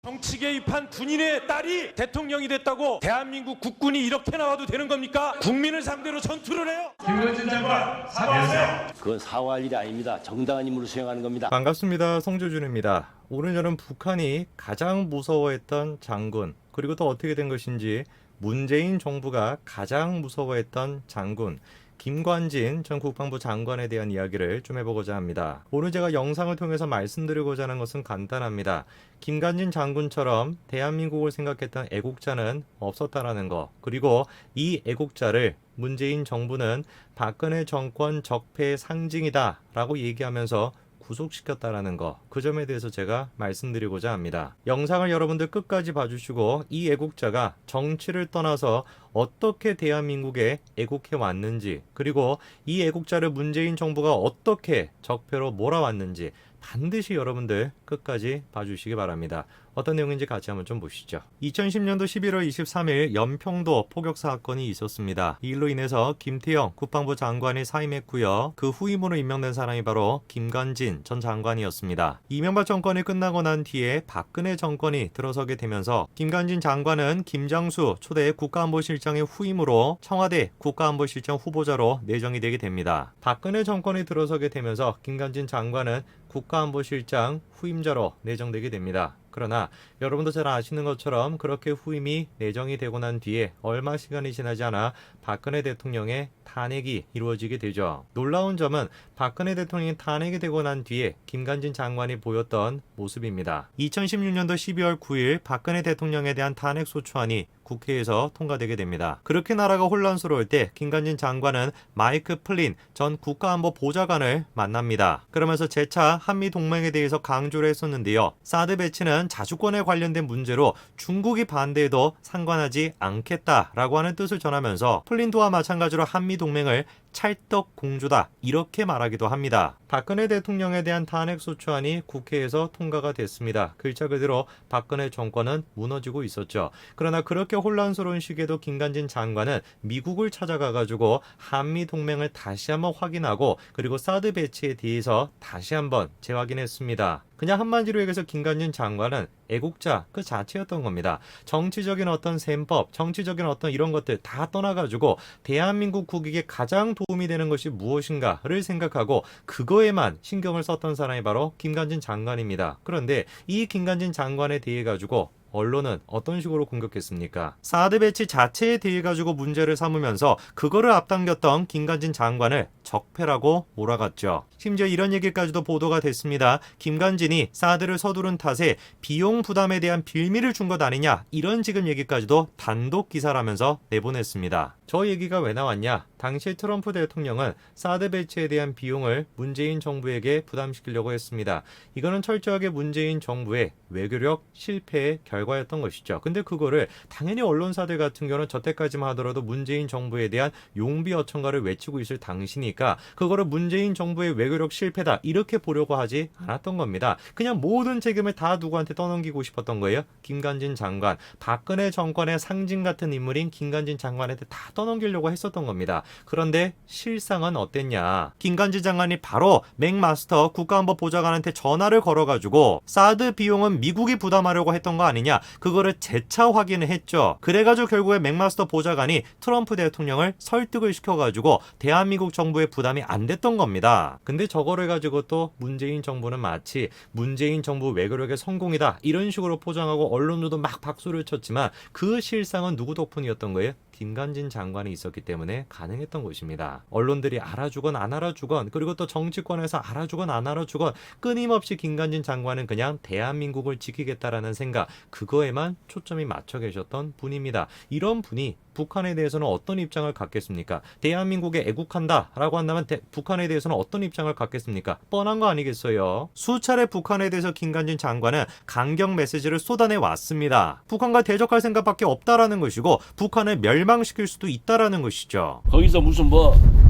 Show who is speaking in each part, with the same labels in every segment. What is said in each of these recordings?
Speaker 1: 정치 개입한 군인의 딸이 대통령이 됐다고 대한민국 국군이 이렇게 나와도 되는 겁니까? 국민을 상대로 전투를 해요?
Speaker 2: 김건진 장관 사과하세요.
Speaker 3: 그건 사과할 일이 아닙니다. 정당한 임무를 수행하는 겁니다.
Speaker 4: 반갑습니다. 송조준입니다. 오늘 저는 북한이 가장 무서워했던 장군, 그리고 또 어떻게 된 것인지 문재인 정부가 가장 무서워했던 장군 김관진 전 국방부 장관에 대한 이야기를 좀 해보고자 합니다. 오늘 제가 영상을 통해서 말씀드리고자 하는 것은 간단합니다. 김관진 장군처럼 대한민국을 생각했던 애국자는 없었다라는 거, 그리고 이 애국자를 문재인 정부는 박근혜 정권 적폐의 상징이다 라고 얘기하면서 구속시켰다라는 거, 그 점에 대해서 제가 말씀드리고자 합니다. 영상을 여러분들 끝까지 봐주시고 이 애국자가 정치를 떠나서 어떻게 대한민국에 애국해 왔는지, 그리고 이 애국자를 문재인 정부가 어떻게 적폐로 몰아왔는지 반드시 여러분들 끝까지 봐주시기 바랍니다. 어떤 내용인지 같이 한번 좀 보시죠. 2010년도 11월 23일 연평도 포격 사건이 있었습니다. 이 일로 인해서 김태형 국방부 장관이 사임했고요. 그 후임으로 임명된 사람이 바로 김관진 전 장관이었습니다. 이명박 정권이 끝나고 난 뒤에 박근혜 정권이 들어서게 되면서 김관진 장관은 김장수 초대 국가안보실장의 후임으로 청와대 국가안보실장 후보자로 내정이 되게 됩니다. 박근혜 정권이 들어서게 되면서 김관진 장관은 국가안보실장 후임자로 내정되게 됩니다. 그러나 여러분도 잘 아시는 것처럼 그렇게 후임이 내정이 되고 난 뒤에 얼마 시간이 지나지 않아 박근혜 대통령의 탄핵이 이루어지게 되죠. 놀라운 점은 박근혜 대통령이 탄핵이 되고 난 뒤에 김관진 장관이 보였던 모습입니다. 2016년도 12월 9일 박근혜 대통령에 대한 탄핵소추안이 국회에서 통과되게 됩니다. 그렇게 나라가 혼란스러울 때 김관진 장관은 마이크 플린 전 국가안보 보좌관을 만납니다. 그러면서 재차 한미동맹에 대해서 강조를 했었는데요. 사드 배치는 자주권에 관련된 문제로 중국이 반대해도 상관하지 않겠다라고 하는 뜻을 전하면서 플린도와 마찬가지로 한미동맹을 찰떡공조다 이렇게 말하기도 합니다. 박근혜 대통령에 대한 탄핵소추안이 국회에서 통과가 됐습니다. 글자 그대로 박근혜 정권은 무너지고 있었죠. 그러나 그렇게 혼란스러운 시기에도 김관진 장관은 미국을 찾아가가지고 한미동맹을 다시 한번 확인하고, 그리고 사드 배치에 대해서 다시 한번 재확인했습니다. 그냥 한마디로 얘기해서 김관진 장관은 애국자 그 자체였던 겁니다. 정치적인 어떤 셈법, 정치적인 어떤 이런 것들 다 떠나가지고 대한민국 국익에 가장 도움이 되는 것이 무엇인가를 생각하고 그거에만 신경을 썼던 사람이 바로 김관진 장관입니다. 그런데 이 김관진 장관에 대해 가지고 언론은 어떤 식으로 공격했습니까? 사드 배치 자체에 대해 가지고 문제를 삼으면서 그거를 앞당겼던 김관진 장관을 적폐라고 몰아갔죠. 심지어 이런 얘기까지도 보도가 됐습니다. 김관진이 사드를 서두른 탓에 비용 부담에 대한 빌미를 준 것 아니냐, 이런 지금 얘기까지도 단독 기사라면서 내보냈습니다. 저 얘기가 왜 나왔냐? 당시 트럼프 대통령은 사드 배치에 대한 비용을 문재인 정부에게 부담시키려고 했습니다. 이거는 철저하게 문재인 정부의 외교력 실패의 결과였던 것이죠. 근데 그거를 당연히 언론사들 같은 경우는 저때까지만 하더라도 문재인 정부에 대한 용비어천가를 외치고 있을 당시니까 그거를 문재인 정부의 외교력 실패다 이렇게 보려고 하지 않았던 겁니다. 그냥 모든 책임을 다 누구한테 떠넘기고 싶었던 거예요. 김관진 장관, 박근혜 정권의 상징 같은 인물인 김관진 장관한테 다 떠넘기려고 했었던 겁니다. 그런데 실상은 어땠냐? 김관진 장관이 바로 맥마스터 국가안보 보좌관한테 전화를 걸어가지고 사드 비용은 미국이 부담하려고 했던 거 아니냐, 그거를 재차 확인을 했죠. 그래가지고 결국에 맥마스터 보좌관이 트럼프 대통령을 설득을 시켜가지고 대한민국 정부의 부담이 안 됐던 겁니다. 근데 저거를 가지고 또 문재인 정부는 마치 문재인 정부 외교력의 성공이다 이런 식으로 포장하고 언론들도 막 박수를 쳤지만 그 실상은 누구 덕분이었던 거예요? 김관진 장관이 있었기 때문에 가능했던 것입니다. 언론들이 알아주건 안 알아주건, 그리고 또 정치권에서 알아주건 안 알아주건 끊임없이 김관진 장관은 그냥 대한민국을 지키겠다라는 생각, 그거에만 초점이 맞춰 계셨던 분입니다. 이런 분이 북한에 대해서는 어떤 입장을 갖겠습니까? 대한민국에 애국한다 라고 한다면 북한에 대해서는 어떤 입장을 갖겠습니까? 뻔한 거 아니겠어요? 수차례 북한에 대해서 김관진 장관은 강경 메시지를 쏟아내 왔습니다. 북한과 대적할 생각밖에 없다라는 것이고 북한을 멸망시킬 수도 있다라는 것이죠.
Speaker 3: 거기서 무슨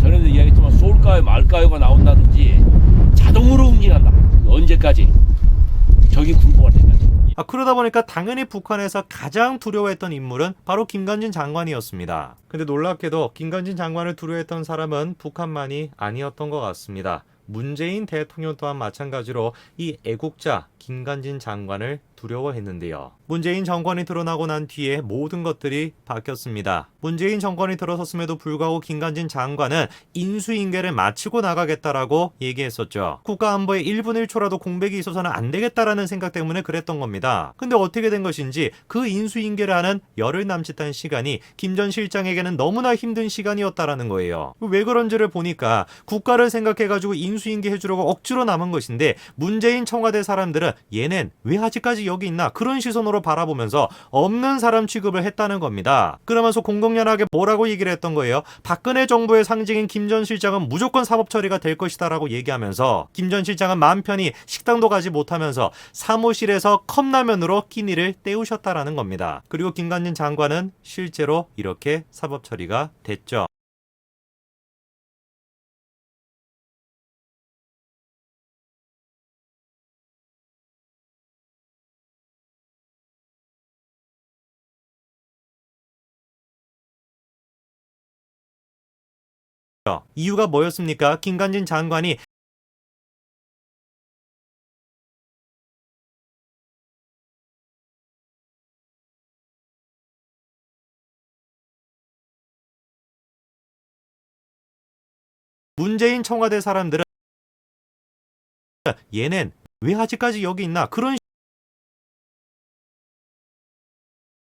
Speaker 3: 전에도 이야기했지만 쏠까요 말까요가 나온다든지 자동으로 움직인다. 언제까지? 저기 궁금할 때까지.
Speaker 4: 그러다 보니까 당연히 북한에서 가장 두려워했던 인물은 바로 김관진 장관이었습니다. 근데 놀랍게도 김관진 장관을 두려워했던 사람은 북한만이 아니었던 것 같습니다. 문재인 대통령 또한 마찬가지로 이 애국자 김관진 장관을 두려워했는데요. 문재인 정권이 드러나고 난 뒤에 모든 것들이 바뀌었습니다. 문재인 정권이 들어섰음에도 불구하고 김관진 장관은 인수인계를 마치고 나가겠다라고 얘기했었죠. 국가안보에 1분 1초라도 공백이 있어서는 안 되겠다라는 생각 때문에 그랬던 겁니다. 근데 어떻게 된 것인지 그 인수인계를 하는 열흘 남짓한 시간이 김 전 실장에게는 너무나 힘든 시간이었다라는 거예요. 왜 그런지를 보니까 국가를 생각해가지고 인수인계 해주려고 억지로 남은 것인데 문재인 청와대 사람들은 얘넨 왜 아직까지 여기 있나 그런 시선으로 바라보면서 없는 사람 취급을 했다는 겁니다. 그러면서 공공연하게 뭐라고 얘기를 했던 거예요? 박근혜 정부의 상징인 김 전 실장은 무조건 사법 처리가 될 것이다 라고 얘기하면서 김 전 실장은 마음 편히 식당도 가지 못하면서 사무실에서 컵라면으로 끼니를 때우셨다라는 겁니다. 그리고 김관진 장관은 실제로 이렇게 사법 처리가 됐죠. 이유가 뭐였습니까? 김관진 장관이 문재인 청와대 사람들은 얘넨 왜 아직까지 여기 있나 그런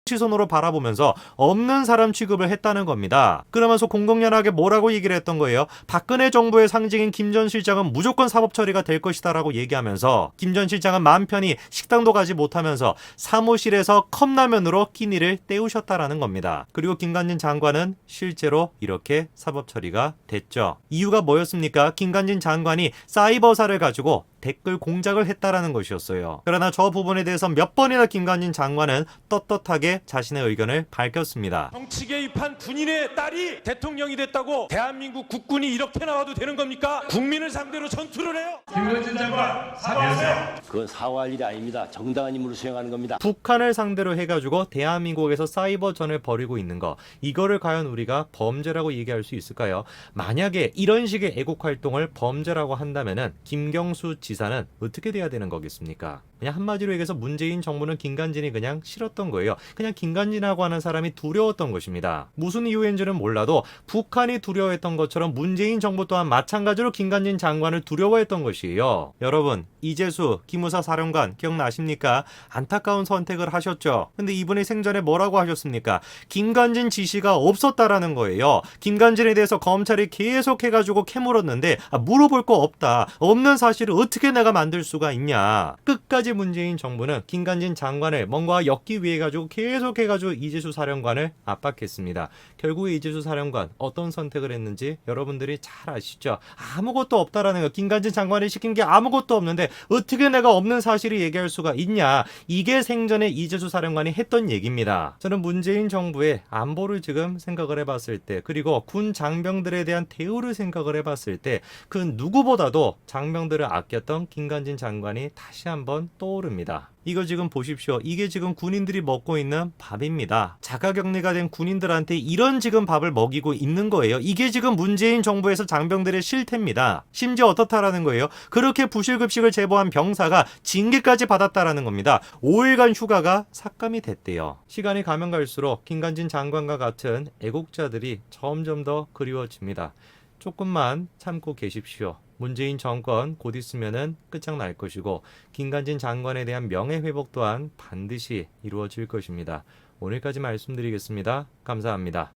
Speaker 4: 시선으로 바라보면서 없는 사람 취급을 했다는 겁니다. 그러면서 공공연하게 뭐라고 얘기를 했던 거예요? 박근혜 정부의 상징인 김 전 실장은 무조건 사법 처리가 될 것이다 라고 얘기하면서 김 전 실장은 마음 편히 식당도 가지 못하면서 사무실에서 컵라면으로 끼니를 때우셨다라는 겁니다. 그리고 김관진 장관은 실제로 이렇게 사법 처리가 됐죠. 이유가 뭐였습니까? 김관진 장관이 사이버사를 가지고 댓글 공작을 했다라는 것이었어요. 그러나 저 부분에 대해서 몇 번이나 김관진 장관은 떳떳하게 자신의 의견을 밝혔습니다.
Speaker 1: 정치 개입한 군인의 딸이 대통령이 됐다고 대한민국 국군이 이렇게 나와도 되는 겁니까? 국민을 상대로 전투를 해요?
Speaker 2: 김관진 장관 사과하세요.
Speaker 3: 그건 사과할 일이 아닙니다. 정당한 임무를 수행하는 겁니다.
Speaker 4: 북한을 상대로 해가지고 대한민국에서 사이버전을 벌이고 있는 거, 이거를 과연 우리가 범죄라고 얘기할 수 있을까요? 만약에 이런 식의 애국 활동을 범죄라고 한다면은 김경수 지사는 어떻게 돼야 되는 거겠습니까? 그냥 한마디로 얘기해서 문재인 정부는 김관진이 그냥 싫었던 거예요. 그냥 김관진이라고 하는 사람이 두려웠던 것입니다. 무슨 이유인지는 몰라도 북한이 두려워했던 것처럼 문재인 정부 또한 마찬가지로 김관진 장관을 두려워했던 것이에요. 여러분, 이재수 기무사 사령관 기억나십니까? 안타까운 선택을 하셨죠. 근데 이분이 생전에 뭐라고 하셨습니까? 김관진 지시가 없었다라는 거예요. 김관진에 대해서 검찰이 계속 해가지고 캐물었는데 물어볼 거 없다. 없는 사실을 어떻게 내가 만들 수가 있냐. 끝까지 문재인 정부는 김관진 장관을 뭔가 엮기 위해 가지고 계속 해가지고 이재수 사령관을 압박했습니다. 결국에 이재수 사령관 어떤 선택을 했는지 여러분들이 잘 아시죠? 아무것도 없다라는 거. 김관진 장관이 시킨 게 아무것도 없는데 어떻게 내가 없는 사실을 얘기할 수가 있냐. 이게 생전에 이재수 사령관이 했던 얘기입니다. 저는 문재인 정부의 안보를 지금 생각을 해봤을 때, 그리고 군 장병들에 대한 대우를 생각을 해봤을 때 그 누구보다도 장병들을 아꼈던 김관진 장관이 다시 한번 떠오릅니다. 이거 지금 보십시오. 이게 지금 군인들이 먹고 있는 밥입니다. 자가격리가 된 군인들한테 이런 지금 밥을 먹이고 있는 거예요. 이게 지금 문재인 정부에서 장병들의 실태입니다. 심지어 어떻다라는 거예요? 그렇게 부실급식을 제보한 병사가 징계까지 받았다라는 겁니다. 5일간 휴가가 삭감이 됐대요. 시간이 가면 갈수록 김관진 장관과 같은 애국자들이 점점 더 그리워집니다. 조금만 참고 계십시오. 문재인 정권 곧 있으면은 끝장날 것이고 김관진 장관에 대한 명예회복 또한 반드시 이루어질 것입니다. 오늘까지 말씀드리겠습니다. 감사합니다.